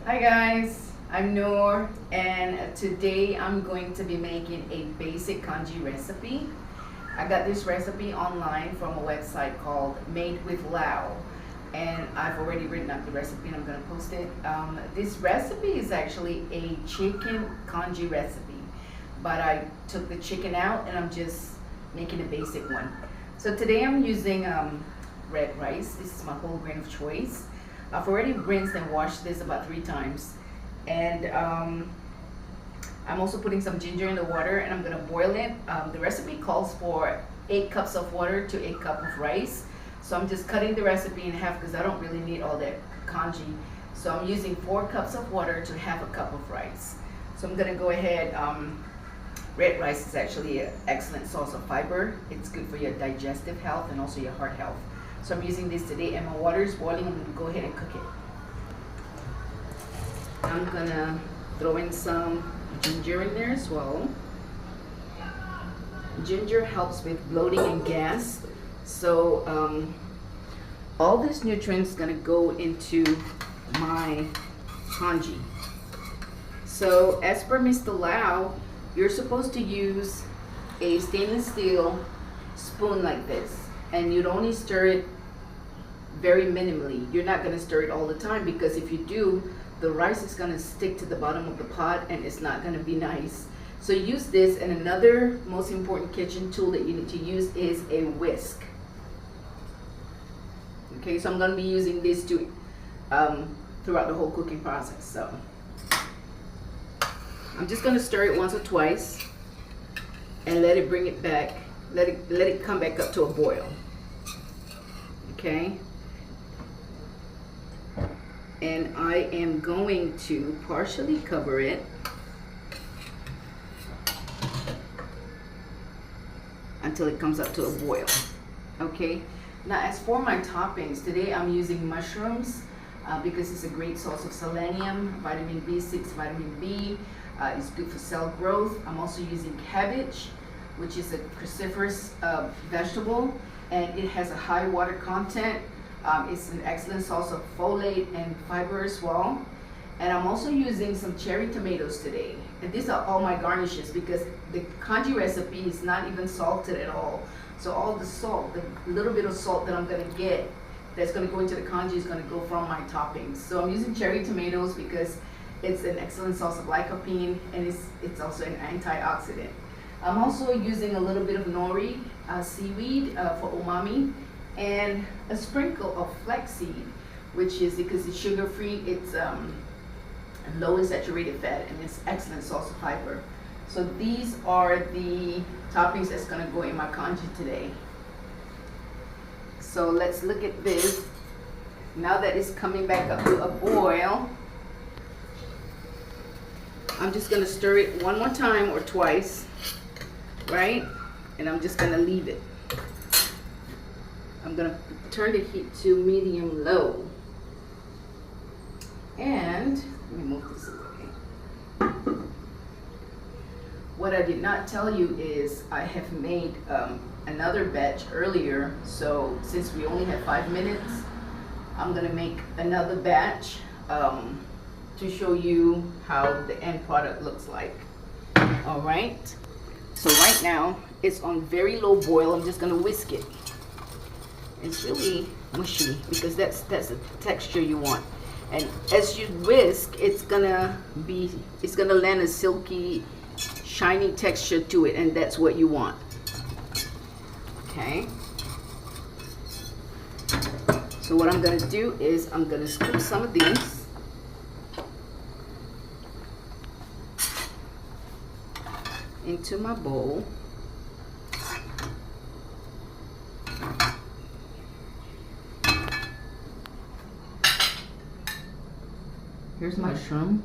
Hi guys, I'm Noor, and today I'm going to be making a basic congee recipe. I got this recipe online from a website called Made with Lao, and I've already written up the recipe and I'm going to post it. This recipe is actually a chicken congee recipe, but I took the chicken out and I'm just making a basic one. So today I'm using red rice. This is my whole grain of choice. I've already rinsed and washed this about 3 times, and I'm also putting some ginger in the water and I'm gonna boil it. The recipe calls for 8 cups of water to 8 cups of rice, so I'm just cutting the recipe in half because I don't really need all that congee. So I'm using 4 cups of water to half a cup of rice. So I'm gonna go ahead. Red rice is actually an excellent source of fiber. It's good for your digestive health and also your heart health. So I'm using this today, and my water is boiling. I'm going to go ahead and cook it. I'm going to throw in some ginger in there as well. Ginger helps with bloating and gas. So all this nutrients going to go into my congee. So as per Mr. Lau, you're supposed to use a stainless steel spoon like this, and you'd only stir it very minimally. You're not going to stir it all the time, because if you do, the rice is going to stick to the bottom of the pot and it's not going to be nice. So use this, and another most important kitchen tool that you need to use is a whisk. Okay, so I'm going to be using this to throughout the whole cooking process. So I'm just going to stir it once or twice and let it bring it back. Let it come back up to a boil. Okay. And I am going to partially cover it until it comes up to a boil. Okay. Now as for my toppings, today I'm using mushrooms because it's a great source of selenium, vitamin B6, vitamin B. It's good for cell growth. I'm also using cabbage, which is a cruciferous vegetable, and it has a high water content. It's an excellent source of folate and fiber as well. And I'm also using some cherry tomatoes today. And these are all my garnishes because the congee recipe is not even salted at all. So all the salt, the little bit of salt that I'm gonna get that's gonna go into the congee is gonna go from my toppings. So I'm using cherry tomatoes because it's an excellent source of lycopene, and it's also an antioxidant. I'm also using a little bit of nori seaweed for umami, and a sprinkle of flaxseed, which is, because it's sugar-free, it's low in saturated fat, and it's excellent source of fiber. So these are the toppings that's gonna go in my congee today. So let's look at this. Now that it's coming back up to a boil, I'm just gonna stir it one more time or twice, right? And I'm just gonna leave it. I'm gonna turn the heat to medium low. And let me move this away. What I did not tell you is I have made another batch earlier. So since we only have 5 minutes, I'm gonna make another batch to show you how the end product looks like. All right. So right now it's on very low boil. I'm just gonna whisk it. It's really mushy because that's the texture you want. And as you whisk, it's gonna lend a silky, shiny texture to it, and that's what you want. Okay. So what I'm gonna do is I'm gonna scoop some of these. Into my bowl. Here's mushroom.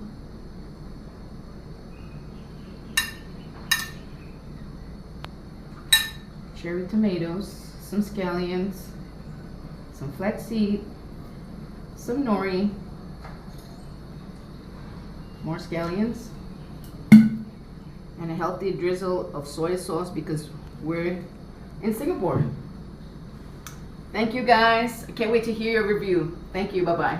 Cherry tomatoes, some scallions, some flaxseed, some nori, more scallions, and a healthy drizzle of soy sauce because we're in Singapore. Thank you guys. I can't wait to hear your review. Thank you. Bye-bye.